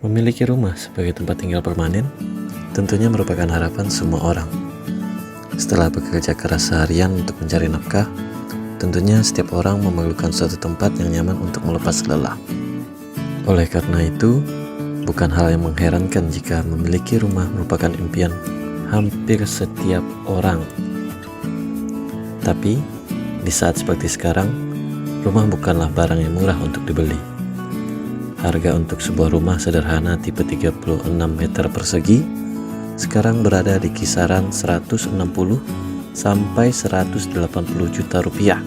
Memiliki rumah sebagai tempat tinggal permanen tentunya merupakan harapan semua orang. Setelah bekerja keras seharian untuk mencari nafkah, tentunya setiap orang memerlukan suatu tempat yang nyaman untuk melepas lelah. Oleh karena itu, bukan hal yang mengherankan jika memiliki rumah merupakan impian hampir setiap orang. Tapi, di saat seperti sekarang, rumah bukanlah barang yang murah untuk dibeli. Harga untuk sebuah rumah sederhana tipe 36 meter persegi sekarang berada di kisaran 160 sampai 180 juta rupiah.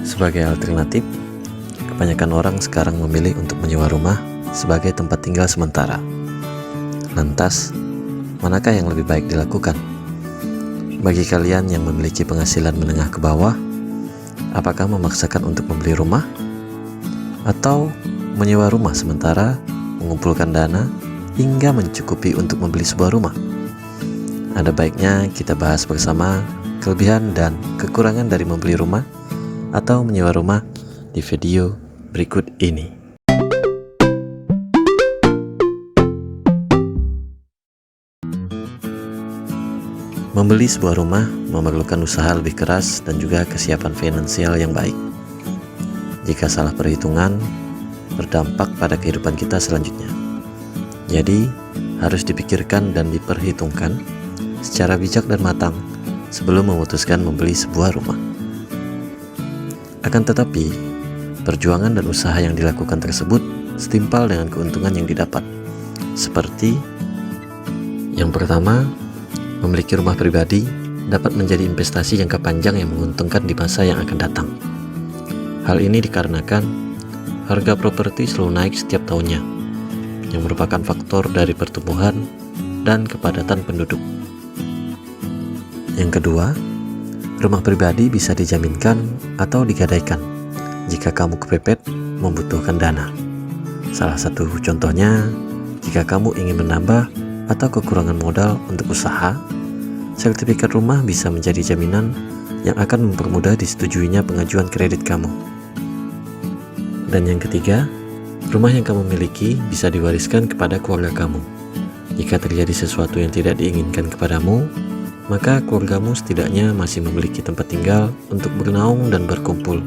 Sebagai alternatif, kebanyakan orang sekarang memilih untuk menyewa rumah sebagai tempat tinggal sementara. Lantas, manakah yang lebih baik dilakukan? Bagi kalian yang memiliki penghasilan menengah ke bawah, apakah memaksakan untuk membeli rumah? Atau menyewa rumah sementara, mengumpulkan dana, hingga mencukupi untuk membeli sebuah rumah? Ada baiknya kita bahas bersama kelebihan dan kekurangan dari membeli rumah atau menyewa rumah di video berikut ini. Membeli sebuah rumah memerlukan usaha lebih keras dan juga kesiapan finansial yang baik. Jika salah perhitungan, berdampak pada kehidupan kita selanjutnya. Jadi, harus dipikirkan dan diperhitungkan secara bijak dan matang sebelum memutuskan membeli sebuah rumah. Akan tetapi, perjuangan dan usaha yang dilakukan tersebut setimpal dengan keuntungan yang didapat. Seperti yang pertama, memiliki rumah pribadi dapat menjadi investasi jangka panjang yang menguntungkan di masa yang akan datang. Hal ini dikarenakan harga properti selalu naik setiap tahunnya, yang merupakan faktor dari pertumbuhan dan kepadatan penduduk. Yang kedua, rumah pribadi bisa dijaminkan atau digadaikan jika kamu kepepet membutuhkan dana. Salah satu contohnya, jika kamu ingin menambah atau kekurangan modal untuk usaha, sertifikat rumah bisa menjadi jaminan yang akan mempermudah disetujuinya pengajuan kredit kamu. Dan yang ketiga, rumah yang kamu miliki bisa diwariskan kepada keluarga kamu. Jika terjadi sesuatu yang tidak diinginkan kepadamu, maka keluargamu setidaknya masih memiliki tempat tinggal untuk bernaung dan berkumpul.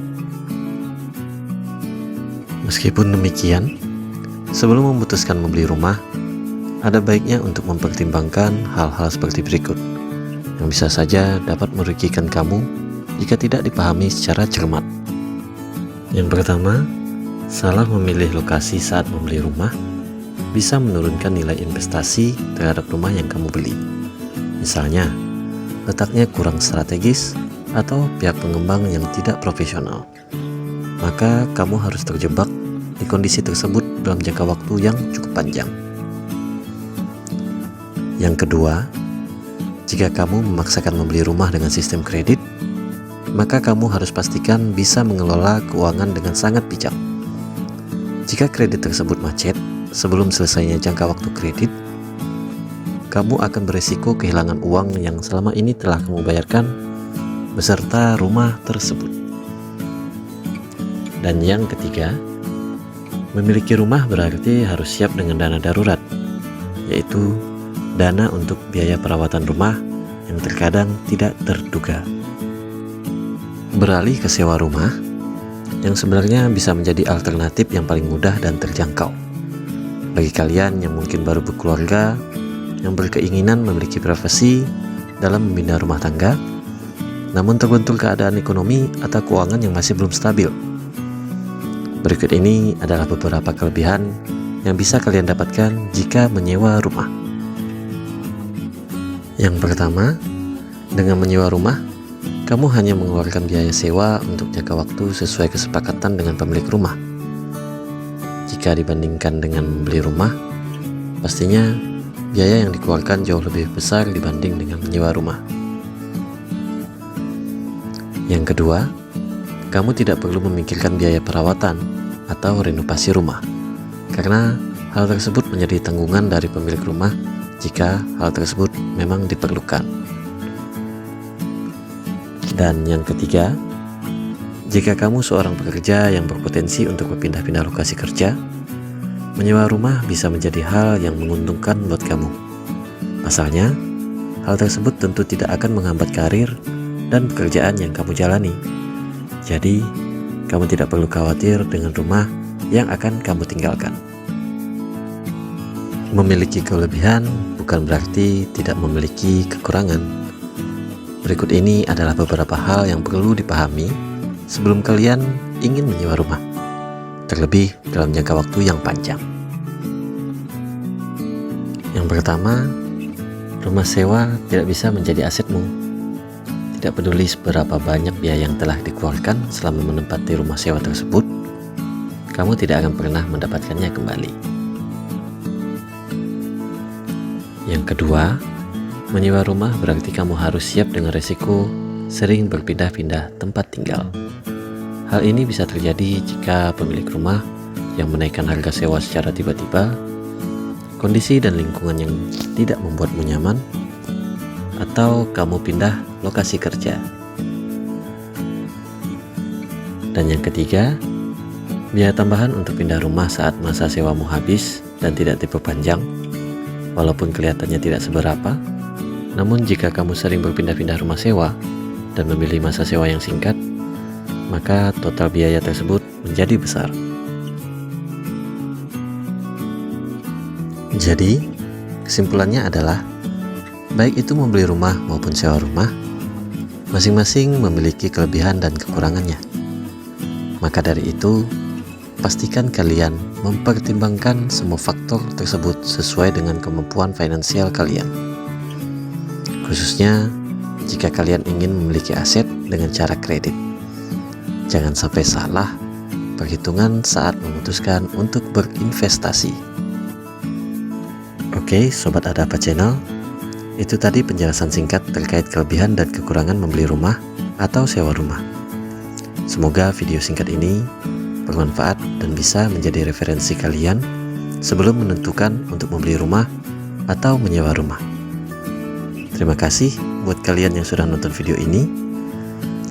Meskipun demikian, sebelum memutuskan membeli rumah, ada baiknya untuk mempertimbangkan hal-hal seperti berikut, yang bisa saja dapat merugikan kamu jika tidak dipahami secara cermat. Yang pertama, salah memilih lokasi saat membeli rumah bisa menurunkan nilai investasi terhadap rumah yang kamu beli. Misalnya, letaknya kurang strategis atau pihak pengembang yang tidak profesional. Maka kamu harus terjebak di kondisi tersebut dalam jangka waktu yang cukup panjang. Yang kedua, jika kamu memaksakan membeli rumah dengan sistem kredit, maka kamu harus pastikan bisa mengelola keuangan dengan sangat bijak. Jika kredit tersebut macet sebelum selesainya jangka waktu kredit, kamu akan beresiko kehilangan uang yang selama ini telah kamu bayarkan beserta rumah tersebut. Dan yang ketiga, memiliki rumah berarti harus siap dengan dana darurat, yaitu dana untuk biaya perawatan rumah yang terkadang tidak terduga. Beralih ke sewa rumah, yang sebenarnya bisa menjadi alternatif yang paling mudah dan terjangkau. Bagi kalian yang mungkin baru berkeluarga, yang berkeinginan memiliki privasi dalam membina rumah tangga, namun terbentur keadaan ekonomi atau keuangan yang masih belum stabil. Berikut ini adalah beberapa kelebihan yang bisa kalian dapatkan jika menyewa rumah. Yang pertama, dengan menyewa rumah, kamu hanya mengeluarkan biaya sewa untuk jangka waktu sesuai kesepakatan dengan pemilik rumah. Jika dibandingkan dengan membeli rumah, pastinya biaya yang dikeluarkan jauh lebih besar dibanding dengan menyewa rumah. Yang kedua, kamu tidak perlu memikirkan biaya perawatan atau renovasi rumah, karena hal tersebut menjadi tanggungan dari pemilik rumah jika hal tersebut memang diperlukan. Dan yang ketiga, jika kamu seorang pekerja yang berpotensi untuk berpindah-pindah lokasi kerja, menyewa rumah bisa menjadi hal yang menguntungkan buat kamu. Pasalnya, hal tersebut tentu tidak akan menghambat karir dan pekerjaan yang kamu jalani. Jadi, kamu tidak perlu khawatir dengan rumah yang akan kamu tinggalkan. Memiliki kelebihan bukan berarti tidak memiliki kekurangan. Berikut ini adalah beberapa hal yang perlu dipahami sebelum kalian ingin menyewa rumah, terlebih dalam jangka waktu yang panjang. Yang pertama, rumah sewa tidak bisa menjadi asetmu. Tidak peduli seberapa banyak biaya yang telah dikeluarkan selama menempati rumah sewa tersebut, kamu tidak akan pernah mendapatkannya kembali. Yang kedua, menyewa rumah berarti kamu harus siap dengan resiko sering berpindah-pindah tempat tinggal. Hal ini bisa terjadi jika pemilik rumah yang menaikkan harga sewa secara tiba-tiba, kondisi dan lingkungan yang tidak membuatmu nyaman, atau kamu pindah lokasi kerja. Dan yang ketiga, biaya tambahan untuk pindah rumah saat masa sewamu habis dan tidak diperpanjang. Walaupun kelihatannya tidak seberapa, namun jika kamu sering berpindah-pindah rumah sewa dan memilih masa sewa yang singkat, maka total biaya tersebut menjadi besar. Jadi, kesimpulannya adalah, baik itu membeli rumah maupun sewa rumah, masing-masing memiliki kelebihan dan kekurangannya. Maka dari itu, pastikan kalian mempertimbangkan semua faktor tersebut sesuai dengan kemampuan finansial kalian. Khususnya jika kalian ingin memiliki aset dengan cara kredit. Jangan sampai salah perhitungan saat memutuskan untuk berinvestasi. Oke, Sobat Ada Apa Channel, itu tadi penjelasan singkat terkait kelebihan dan kekurangan membeli rumah atau sewa rumah. Semoga video singkat ini bermanfaat dan bisa menjadi referensi kalian sebelum menentukan untuk membeli rumah atau menyewa rumah. Terima kasih buat kalian yang sudah nonton video ini.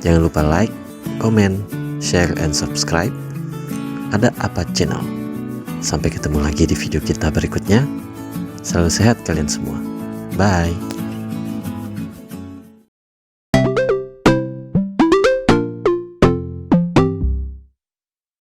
Jangan lupa like, comment, share, and subscribe Ada Apa Channel. Sampai ketemu lagi di video kita berikutnya. Selalu sehat kalian semua. Bye.